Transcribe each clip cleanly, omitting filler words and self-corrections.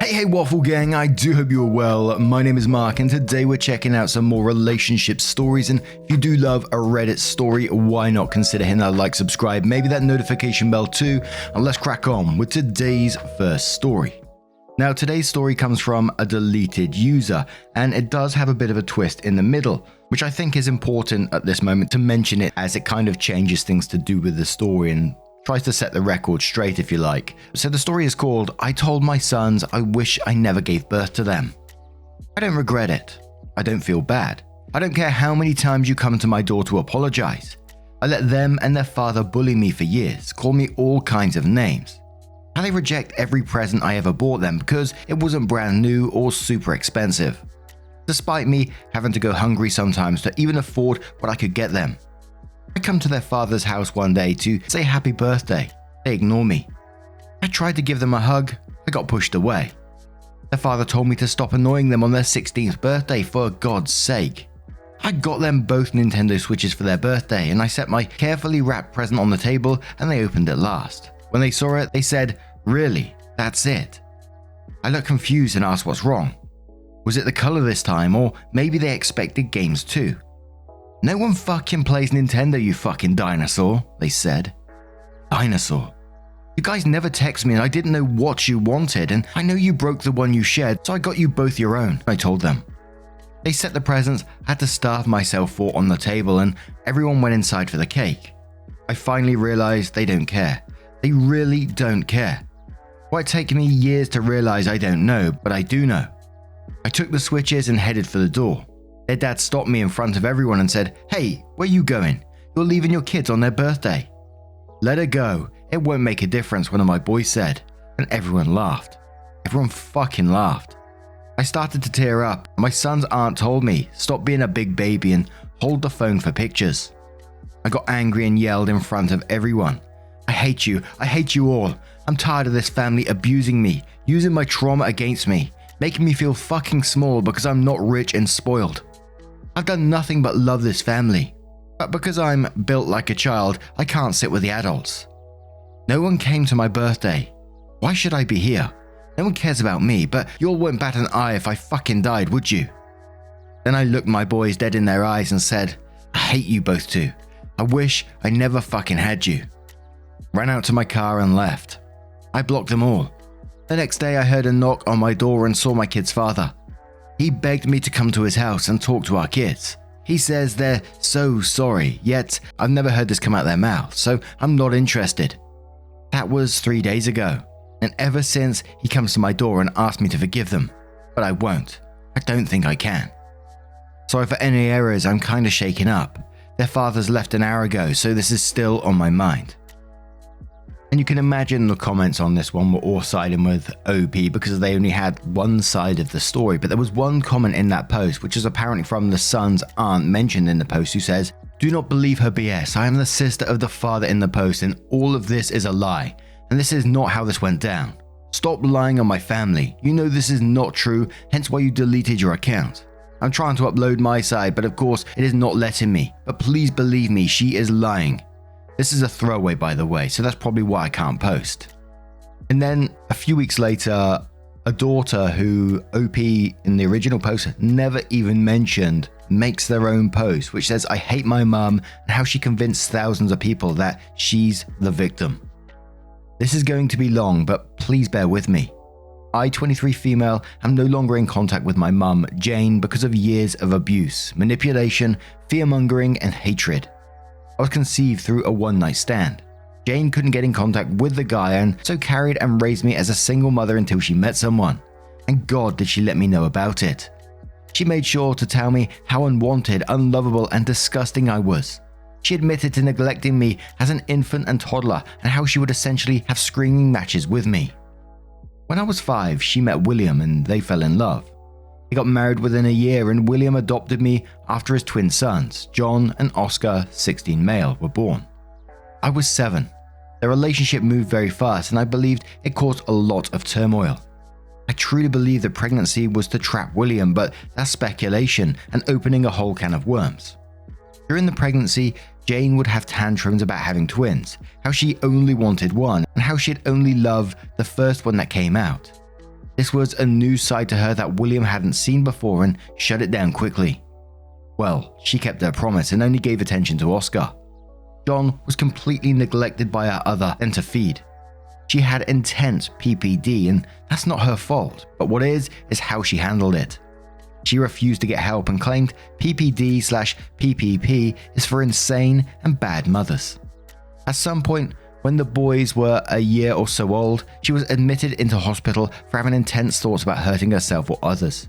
Hey Waffle Gang, I do hope you're well. My name is Mark and today we're checking out some more relationship stories, and if you do love a Reddit story, why not consider hitting that like, subscribe, maybe that notification bell too, and let's crack on with today's first story. Now today's story comes from a deleted user, and it does have a bit of a twist in the middle, which I think is important at this moment to mention it, as it kind of changes things to do with the story and tries to set the record straight, if you like. So the story is called, I Told My Sons I Wish I Never Gave Birth to Them. I don't regret it. I don't feel bad. I don't care how many times you come to my door to apologize. I let them and their father bully me for years, call me all kinds of names. How they reject every present I ever bought them because it wasn't brand new or super expensive. Despite me having to go hungry sometimes to even afford what I could get them. I come to their father's house one day to say happy birthday. They ignore me. I tried to give them a hug. I got pushed away. Their father told me to stop annoying them on their 16th birthday, for God's sake. I got them both Nintendo Switches for their birthday, and I set my carefully wrapped present on the table and they opened it last. When they saw it, they said, "Really? That's it?" I looked confused and asked what's wrong. Was it the color this time, or maybe they expected games too? "No one fucking plays Nintendo, you fucking dinosaur," they said. Dinosaur? You guys never text me and I didn't know what you wanted, and I know you broke the one you shared, so I got you both your own, I told them. They set the presents I had to starve myself for on the table, and everyone went inside for the cake. I finally realized they don't care. They really don't care. Why it's taken me years to realize I don't know, but I do know. I took the Switches and headed for the door. Their dad stopped me in front of everyone and said, "Hey, where you going? You're leaving your kids on their birthday." "Let her go. It won't make a difference," one of my boys said, and everyone laughed. Everyone fucking laughed. I started to tear up. My son's aunt told me, "Stop being a big baby and hold the phone for pictures." I got angry and yelled in front of everyone. I hate you all. I'm tired of this family abusing me, using my trauma against me, making me feel fucking small because I'm not rich and spoiled. I've done nothing but love this family, but because I'm built like a child, I can't sit with the adults. No one came to my birthday. Why should I be here? No one cares about me, but you all won't bat an eye if I fucking died, would you? Then I looked my boys dead in their eyes and said, "I hate you both too. I wish I never fucking had you." Ran out to my car and left. I blocked them all. The next day I heard a knock on my door and saw my kid's father. He begged me to come to his house and talk to our kids. He says they're so sorry, yet I've never heard this come out their mouth, so I'm not interested. That was 3 days ago, and ever since he comes to my door and asks me to forgive them, but I won't. I don't think I can. Sorry for any errors, I'm kinda shaken up. Their father's left an hour ago, so this is still on my mind. And you can imagine the comments on this one were all siding with OP because they only had one side of the story, but there was one comment in that post, which is apparently from the son's aunt mentioned in the post, who says, "Do not believe her BS. I am the sister of the father in the post, and all of this is a lie, and this is not how this went down. Stop lying on my family. You know this is not true, hence why you deleted your account. I'm trying to upload my side, but of course it is not letting me, but please believe me, she is lying." This is a throwaway, by the way, so that's probably why I can't post. And then a few weeks later, a daughter who OP in the original post never even mentioned makes their own post, which says, "I hate my mum and how she convinced thousands of people that she's the victim." This is going to be long, but please bear with me. I, 23 female, am no longer in contact with my mum, Jane, because of years of abuse, manipulation, fear-mongering, and hatred. I was conceived through a one-night stand. Jane couldn't get in contact with the guy and so carried and raised me as a single mother until she met someone. And God did she let me know about it. She made sure to tell me how unwanted, unlovable, and disgusting I was. She admitted to neglecting me as an infant and toddler and how she would essentially have screaming matches with me. When I was 5, she met William and they fell in love. They got married within a year and William adopted me after his twin sons, John and Oscar, 16 male, were born. I was 7. Their relationship moved very fast and I believed it caused a lot of turmoil. I truly believe the pregnancy was to trap William, but that's speculation and opening a whole can of worms. During the pregnancy, Jane would have tantrums about having twins, how she only wanted one, and how she'd only love the first one that came out. This was a new side to her that William hadn't seen before and shut it down quickly. Well, she kept her promise and only gave attention to Oscar. John was completely neglected by her other than to feed. She had intense PPD, and that's not her fault, but what is how she handled it. She refused to get help and claimed PPD/PPP is for insane and bad mothers. At some point, when the boys were a year or so old, she was admitted into hospital for having intense thoughts about hurting herself or others.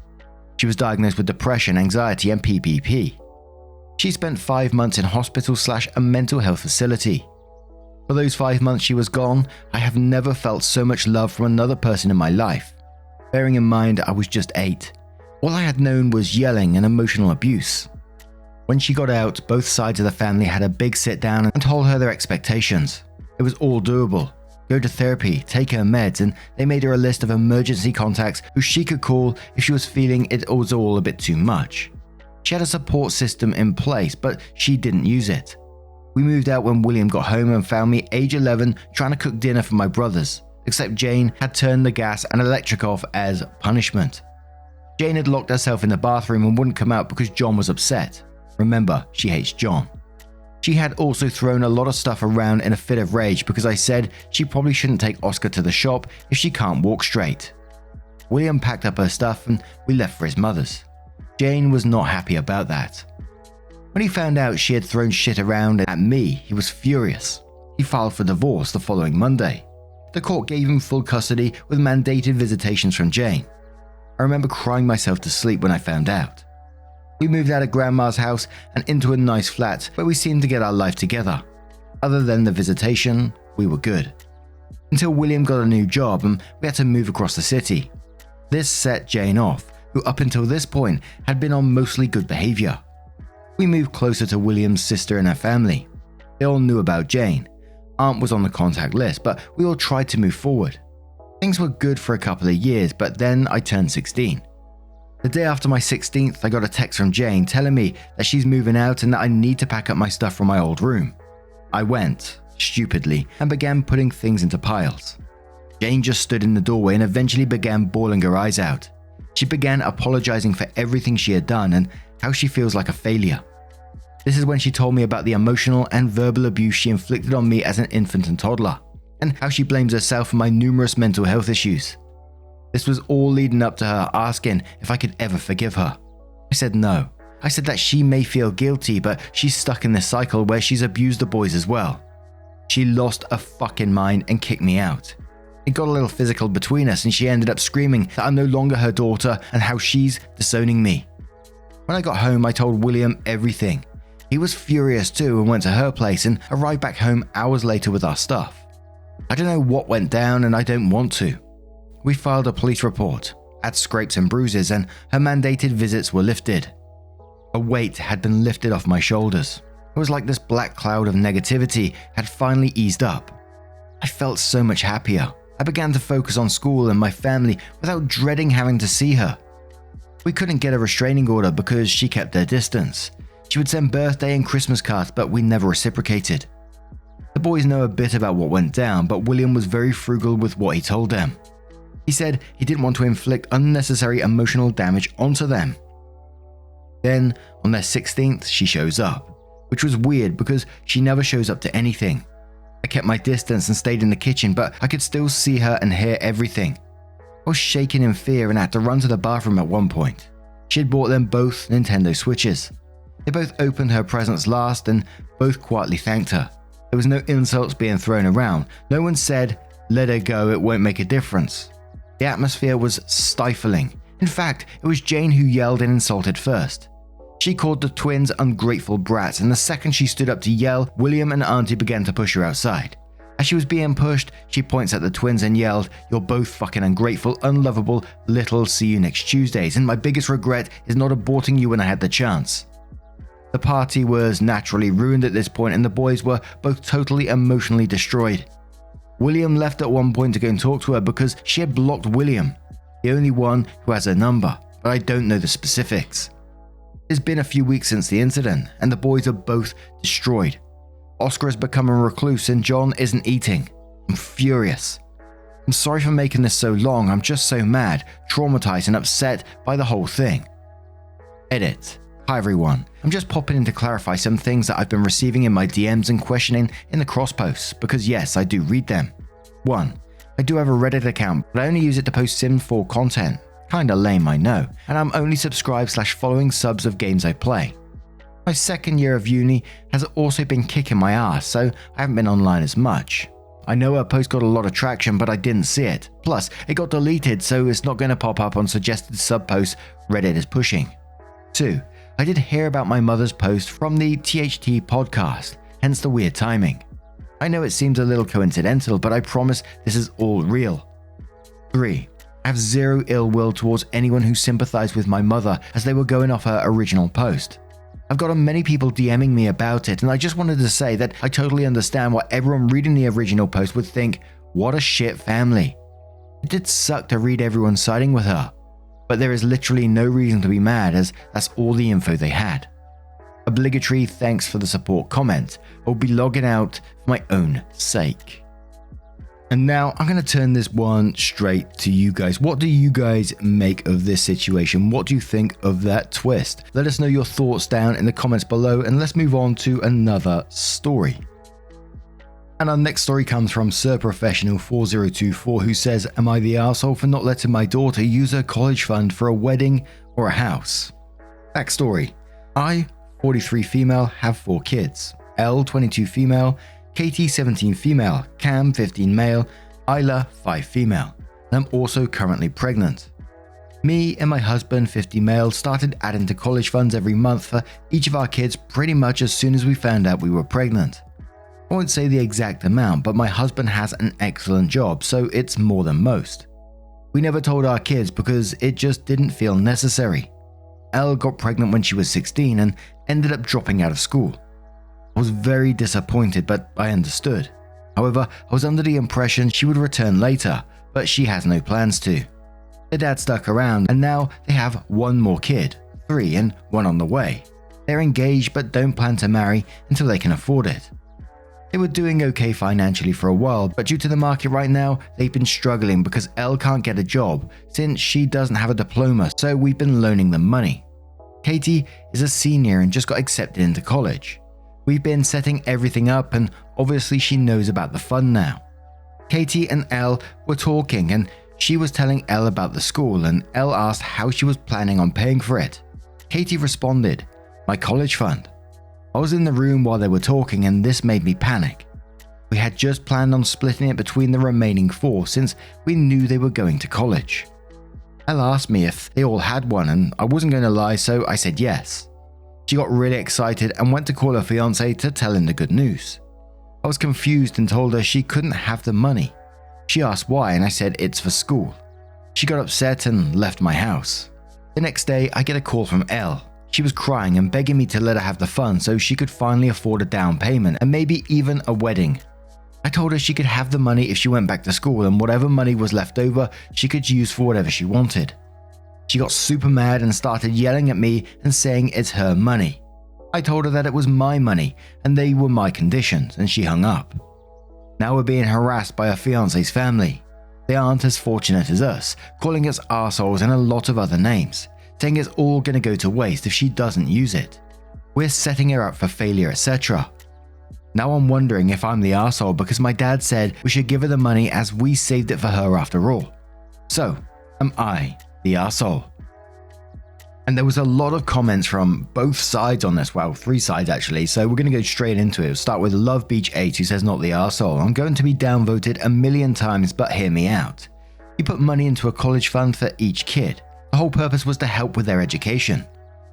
She was diagnosed with depression, anxiety, and PPP. She spent 5 months in hospital/a mental health facility. For those 5 months she was gone, I have never felt so much love from another person in my life. Bearing in mind I was just 8. All I had known was yelling and emotional abuse. When she got out, both sides of the family had a big sit down and told her their expectations. It was all doable. Go to therapy, take her meds, and they made her a list of emergency contacts who she could call if she was feeling it was all a bit too much. She had a support system in place, but she didn't use it. We moved out when William got home and found me, age 11, trying to cook dinner for my brothers, except Jane had turned the gas and electric off as punishment. Jane had locked herself in the bathroom and wouldn't come out because John was upset. Remember, she hates John. She had also thrown a lot of stuff around in a fit of rage because I said she probably shouldn't take Oscar to the shop if she can't walk straight. William packed up her stuff and we left for his mother's. Jane was not happy about that. When he found out she had thrown shit around at me, he was furious. He filed for divorce the following Monday. The court gave him full custody with mandated visitations from Jane. I remember crying myself to sleep when I found out. We moved out of Grandma's house and into a nice flat where we seemed to get our life together. Other than the visitation, we were good. Until William got a new job and we had to move across the city. This set Jane off, who up until this point had been on mostly good behavior. We moved closer to William's sister and her family. They all knew about Jane. Aunt was on the contact list, but we all tried to move forward. Things were good for a couple of years, but then I turned 16. The day after my 16th, I got a text from Jane telling me that she's moving out and that I need to pack up my stuff from my old room. I went, stupidly, and began putting things into piles. Jane just stood in the doorway and eventually began bawling her eyes out. She began apologizing for everything she had done and how she feels like a failure. This is when she told me about the emotional and verbal abuse she inflicted on me as an infant and toddler, and how she blames herself for my numerous mental health issues. This was all leading up to her asking if I could ever forgive her. I said no. I said that she may feel guilty, but she's stuck in this cycle where she's abused the boys as well. She lost her fucking mind and kicked me out. It got a little physical between us and she ended up screaming that I'm no longer her daughter and how she's disowning me. When I got home, I told William everything. He was furious too and went to her place and arrived back home hours later with our stuff. I don't know what went down and I don't want to. We filed a police report, had scrapes and bruises, and her mandated visits were lifted. A weight had been lifted off my shoulders. It was like this black cloud of negativity had finally eased up. I felt so much happier. I began to focus on school and my family without dreading having to see her. We couldn't get a restraining order because she kept her distance. She would send birthday and Christmas cards, but we never reciprocated. The boys know a bit about what went down, but William was very frugal with what he told them. He said he didn't want to inflict unnecessary emotional damage onto them. Then, on their 16th, she shows up, which was weird because she never shows up to anything. I kept my distance and stayed in the kitchen, but I could still see her and hear everything. I was shaking in fear and had to run to the bathroom at one point. She had bought them both Nintendo Switches. They both opened her presents last and both quietly thanked her. There was no insults being thrown around. No one said, "Let her go, it won't make a difference." The atmosphere was stifling. In fact, it was Jane who yelled and insulted first. She called the twins ungrateful brats, and the second she stood up to yell, William and Auntie began to push her outside. As she was being pushed, she points at the twins and yelled, "You're both fucking ungrateful, unlovable, little see you next Tuesdays, and my biggest regret is not aborting you when I had the chance." The party was naturally ruined at this point and the boys were both totally emotionally destroyed. William left at one point to go and talk to her because she had blocked William, the only one who has her number, but I don't know the specifics. It's been a few weeks since the incident and the boys are both destroyed. Oscar has become a recluse and John isn't eating. I'm furious. I'm sorry for making this so long, I'm just so mad, traumatized and upset by the whole thing. Edit. Hi everyone, I'm just popping in to clarify some things that I've been receiving in my DMs and questioning in the cross posts, because yes, I do read them. 1. I do have a Reddit account, but I only use it to post Sims 4 content. Kinda lame, I know, and I'm only subscribed/following subs of games I play. My second year of uni has also been kicking my ass, so I haven't been online as much. I know a post got a lot of traction, but I didn't see it. Plus, it got deleted, so it's not going to pop up on suggested sub posts Reddit is pushing. 2. I did hear about my mother's post from the THT podcast, hence the weird timing. I know it seems a little coincidental, but I promise this is all real. 3. I have zero ill will towards anyone who sympathized with my mother as they were going off her original post. I've gotten many people DMing me about it, and I just wanted to say that I totally understand why everyone reading the original post would think, what a shit family. It did suck to read everyone siding with her, but there is literally no reason to be mad as that's all the info they had. Obligatory thanks for the support comment. I'll be logging out for my own sake. And now I'm going to turn this one straight to you guys. What do you guys make of this situation? What do you think of that twist? Let us know your thoughts down in the comments below, and let's move on to another story. And our next story comes from SirProfessional4024, who says, am I the arsehole for not letting my daughter use her college fund for a wedding or a house? Backstory. I, 43 female, have 4 kids. L, 22 female, Katie 17 female, Cam 15 male, Isla 5 female. I'm also currently pregnant. Me and my husband 50 male started adding to college funds every month for each of our kids pretty much as soon as we found out we were pregnant. I won't say the exact amount, but my husband has an excellent job, so it's more than most. We never told our kids because it just didn't feel necessary. Elle got pregnant when she was 16 and ended up dropping out of school. I was very disappointed, but I understood. However, I was under the impression she would return later, but she has no plans to. Their dad stuck around, and now they have 1 more kid, 3 and 1 on the way. They're engaged but don't plan to marry until they can afford it. They were doing okay financially for a while, but due to the market right now, they've been struggling because Elle can't get a job since she doesn't have a diploma, so we've been loaning them money. Katie is a senior and just got accepted into college. We've been setting everything up, and obviously she knows about the fund now. Katie and Elle were talking, and she was telling Elle about the school, and Elle asked how she was planning on paying for it. Katie responded, my college fund. I was in the room while they were talking, and this made me panic. We had just planned on splitting it between the remaining 4 since we knew they were going to college. Elle asked me if they all had one, and I wasn't going to lie, so I said yes. She got really excited and went to call her fiancé to tell him the good news. I was confused and told her she couldn't have the money. She asked why, and I said it's for school. She got upset and left my house. The next day, I get a call from Elle. She was crying and begging me to let her have the funds so she could finally afford a down payment and maybe even a wedding. I told her she could have the money if she went back to school, and whatever money was left over, she could use for whatever she wanted. She got super mad and started yelling at me and saying it's her money. I told her that it was my money and they were my conditions, and she hung up. Now we're being harassed by her fiancé's family. They aren't as fortunate as us, calling us arseholes and a lot of other names, saying it's all going to go to waste if she doesn't use it. We're setting her up for failure, etc. Now I'm wondering if I'm the arsehole because my dad said we should give her the money as we saved it for her after all. So, am I the arsehole? And there was a lot of comments from both sides on this. Well, 3 sides actually, so we're going to go straight into it. We'll start with Love Beach 8, who says not the arsehole. I'm going to be downvoted 1,000,000 times, but hear me out. You put money into a college fund for each kid. The whole purpose was to help with their education.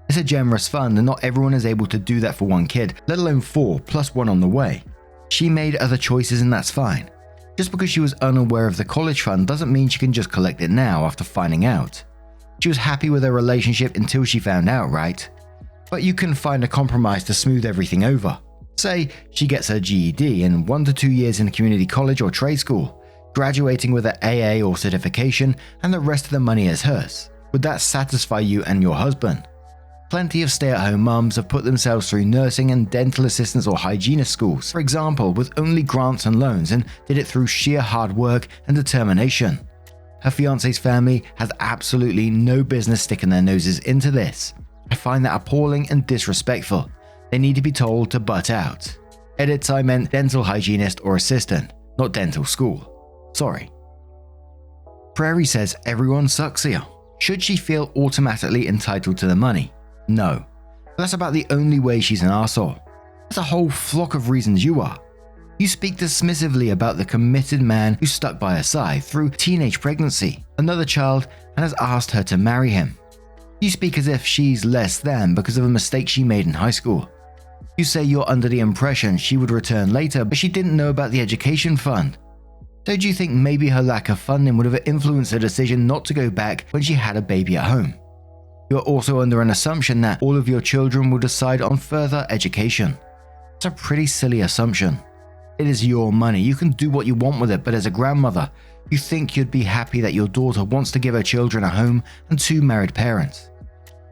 It's a generous fund, and not everyone is able to do that for 1 kid, let alone 4 plus 1 on the way. She made other choices, and that's fine. Just because she was unaware of the college fund doesn't mean she can just collect it now after finding out. She was happy with her relationship until she found out, right? But you can find a compromise to smooth everything over. Say she gets her GED and 1 to 2 years in a community college or trade school, graduating with an AA or certification, and the rest of the money is hers. Would that satisfy you and your husband? Plenty of stay-at-home mums have put themselves through nursing and dental assistants or hygienist schools, for example, with only grants and loans, and did it through sheer hard work and determination. Her fiancé's family has absolutely no business sticking their noses into this. I find that appalling and disrespectful. They need to be told to butt out. Edits, I meant dental hygienist or assistant, not dental school. Sorry. Prairie says everyone sucks here. Should she feel automatically entitled to the money? No. But that's about the only way she's an arsehole. There's a whole flock of reasons you are. You speak dismissively about the committed man who stuck by her side through teenage pregnancy, another child, and has asked her to marry him. You speak as if she's less than because of a mistake she made in high school. You say you're under the impression she would return later, but she didn't know about the education fund. So do you think maybe her lack of funding would have influenced her decision not to go back when she had a baby at home? You're also under an assumption that all of your children will decide on further education. It's a pretty silly assumption. It is your money, you can do what you want with it, but as a grandmother, you think you'd be happy that your daughter wants to give her children a home and 2 married parents.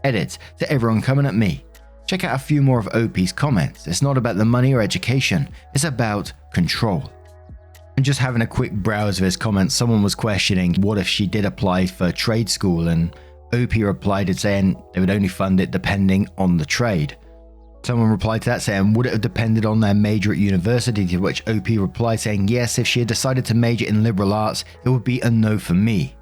Edit, to everyone coming at me. Check out a few more of OP's comments. It's not about the money or education, it's about control. And just having a quick browse of his comments, someone was questioning what if she did apply for trade school, and OP replied it saying they would only fund it depending on the trade. Someone replied to that saying, would it have depended on their major at university, to which OP replied saying, yes, if she had decided to major in liberal arts, it would be a no for me.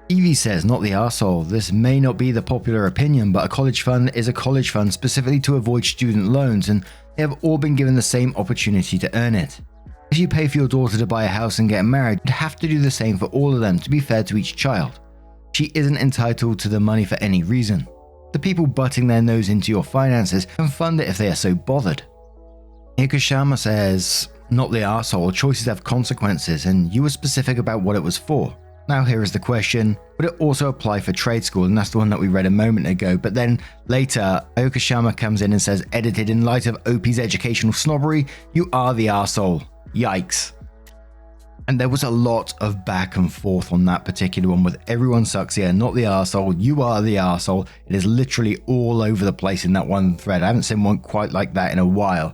Evie says, not the arsehole, this may not be the popular opinion, but a college fund is a college fund specifically to avoid student loans, and they have all been given the same opportunity to earn it. If you pay for your daughter to buy a house and get married, you'd have to do the same for all of them to be fair to each child. She isn't entitled to the money for any reason. The people butting their nose into your finances can fund it if they are so bothered. Ikushama says, not the arsehole, choices have consequences, and you were specific about what it was for. Now here is the question, would it also apply for trade school? And that's the one that we read a moment ago. But then later, Okushama comes in and says, edited in light of OP's educational snobbery, you are the arsehole. Yikes. And there was a lot of back and forth on that particular one with everyone sucks here, not the arsehole, you are the arsehole. It is literally all over the place in that one thread. I haven't seen one quite like that in a while.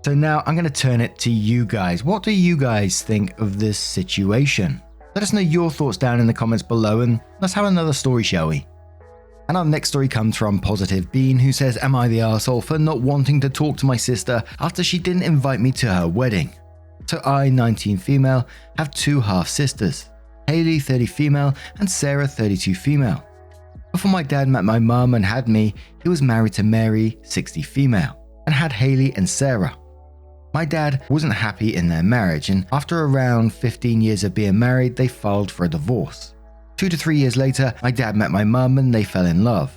So now I'm going to turn it to you guys. What do you guys think of this situation? Let us know your thoughts down in the comments below, and let's have another story, shall we? And our next story comes from Positive Bean, who says, am I the arsehole for not wanting to talk to my sister after she didn't invite me to her wedding? So I, 19 female, have 2 half-sisters, Haley, 30 female, and Sarah, 32 female. Before my dad met my mum and had me, he was married to Mary, 60 female, and had Haley and Sarah. My dad wasn't happy in their marriage, and after around 15 years of being married, they filed for a divorce. 2 to 3 years later, my dad met my mum and they fell in love.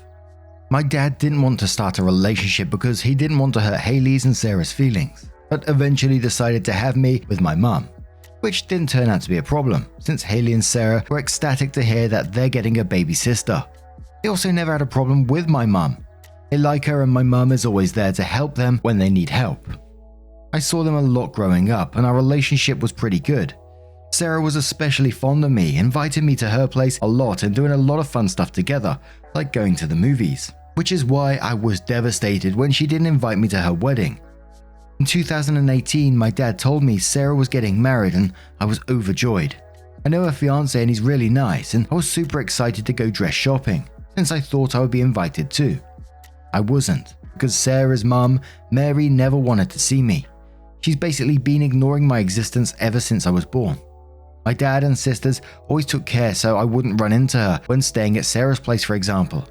My dad didn't want to start a relationship because he didn't want to hurt Haley's and Sarah's feelings, but eventually decided to have me with my mum, which didn't turn out to be a problem, since Haley and Sarah were ecstatic to hear that they're getting a baby sister. They also never had a problem with my mum. They like her and my mum is always there to help them when they need help. I saw them a lot growing up and our relationship was pretty good. Sarah was especially fond of me, invited me to her place a lot and doing a lot of fun stuff together, like going to the movies, which is why I was devastated when she didn't invite me to her wedding. In 2018, my dad told me Sarah was getting married and I was overjoyed. I know her fiance and he's really nice, and I was super excited to go dress shopping, since I thought I would be invited too. I wasn't, because Sarah's mum, Mary, never wanted to see me. She's basically been ignoring my existence ever since I was born. My dad and sisters always took care so I wouldn't run into her when staying at Sarah's place, for example.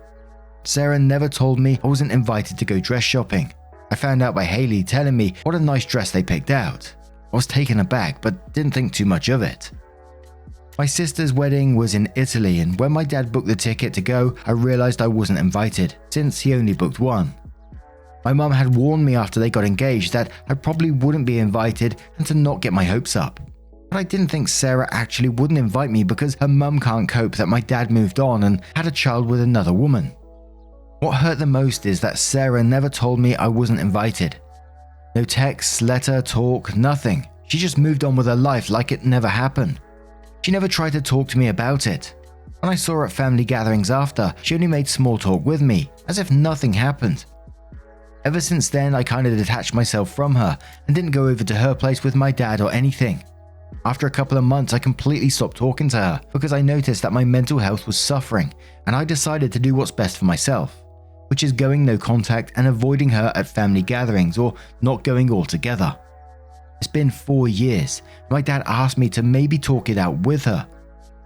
Sarah never told me I wasn't invited to go dress shopping. I found out by Haley telling me what a nice dress they picked out. I was taken aback, but didn't think too much of it. My sister's wedding was in Italy, and when my dad booked the ticket to go, I realized I wasn't invited, since he only booked one. My mum had warned me after they got engaged that I probably wouldn't be invited and to not get my hopes up. But I didn't think Sarah actually wouldn't invite me because her mum can't cope that my dad moved on and had a child with another woman. What hurt the most is that Sarah never told me I wasn't invited. No text, letter, talk, nothing. She just moved on with her life like it never happened. She never tried to talk to me about it. When I saw her at family gatherings after, she only made small talk with me, as if nothing happened. Ever since then, I kind of detached myself from her and didn't go over to her place with my dad or anything. After a couple of months, I completely stopped talking to her because I noticed that my mental health was suffering, and I decided to do what's best for myself, which is going no contact and avoiding her at family gatherings or not going altogether. It's been 4 years. My dad asked me to maybe talk it out with her.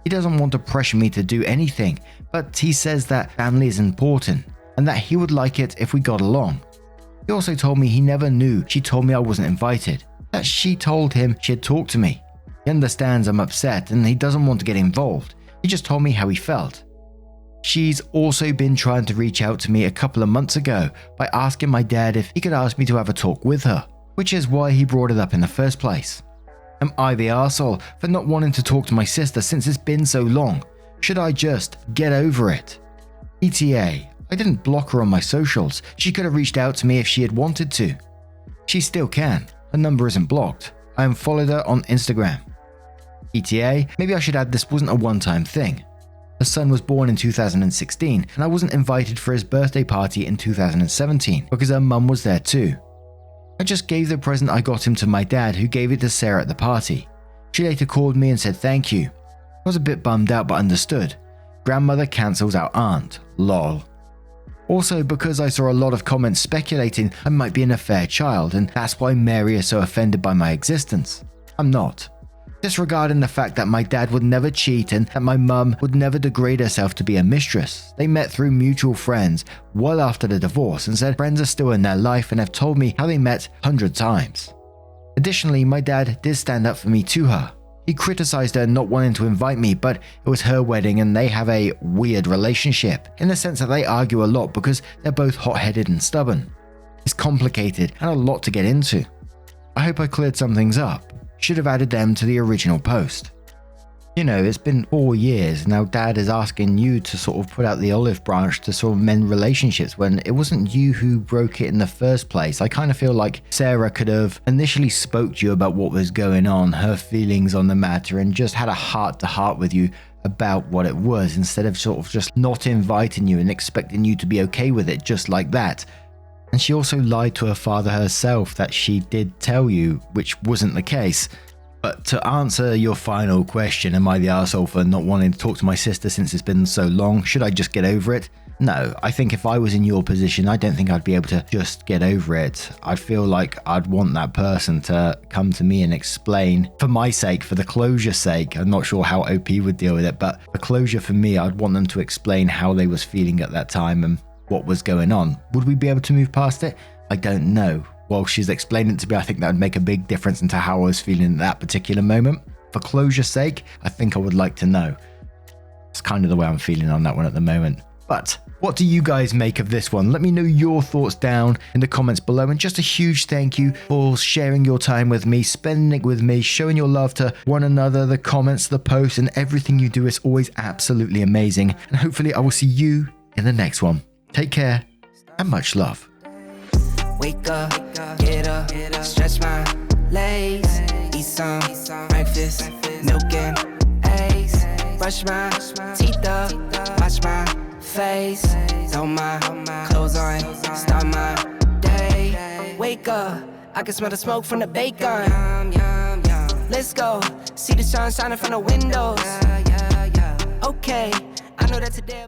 He doesn't want to pressure me to do anything, but he says that family is important and that he would like it if we got along. He also told me he never knew she told me I wasn't invited, that she told him she had talked to me. He understands I'm upset and he doesn't want to get involved. He just told me how he felt. She's also been trying to reach out to me a couple of months ago by asking my dad if he could ask me to have a talk with her, which is why he brought it up in the first place. Am I the arsehole for not wanting to talk to my sister since it's been so long? Should I just get over it? ETA, I didn't block her on my socials. She could have reached out to me if she had wanted to. She still can. Her number isn't blocked. I unfollowed her on Instagram. ETA, maybe I should add this wasn't a one-time thing. Her son was born in 2016 and I wasn't invited for his birthday party in 2017 because her mum was there too. I just gave the present I got him to my dad, who gave it to Sarah at the party. She later called me and said thank you. I was a bit bummed out but understood. Grandmother cancels out aunt, lol. Also because I saw a lot of comments speculating I might be an affair child and that's why Mary is so offended by my existence. I'm not. Disregarding the fact that my dad would never cheat and that my mum would never degrade herself to be a mistress. They met through mutual friends well after the divorce and said friends are still in their life and have told me how they met 100 times. Additionally, my dad did stand up for me to her. He criticized her not wanting to invite me, but it was her wedding and they have a weird relationship in the sense that they argue a lot because they're both hot-headed and stubborn. It's complicated and a lot to get into. I hope I cleared some things up. Should have added them to the original post. You know, it's been 4 years now. Dad is asking you to sort of put out the olive branch to sort of mend relationships when it wasn't you who broke it in the first place. I kind of feel like Sarah could have initially spoke to you about what was going on, her feelings on the matter, and just had a heart-to-heart with you about what it was instead of sort of just not inviting you and expecting you to be okay with it just like that. And she also lied to her father herself that she did tell you, which wasn't the case. But to answer your final question, am I the arsehole for not wanting to talk to my sister since it's been so long? Should I just get over it? No, I think if I was in your position, I don't think I'd be able to just get over it. I feel like I'd want that person to come to me and explain, for my sake, for the closure sake. I'm not sure how OP would deal with it, but for closure for me, I'd want them to explain how they was feeling at that time and what was going on. Would we be able to move past it? I don't know. While she's explained it to me, I think that would make a big difference into how I was feeling at that particular moment. For closure's sake, I think I would like to know. It's kind of the way I'm feeling on that one at the moment. But what do you guys make of this one? Let me know your thoughts down in the comments below. And just a huge thank you for sharing your time with me, spending it with me, showing your love to one another. The comments, the posts, and everything you do is always absolutely amazing. And hopefully I will see you in the next one. Take care and much love. Wake up, get up, stretch my legs, eat some breakfast, milk and eggs, brush my teeth up, wash my face, throw my clothes on, start my day. Wake up, I can smell the smoke from the bacon. Let's go, see the sun shining from the windows. Okay, I know that today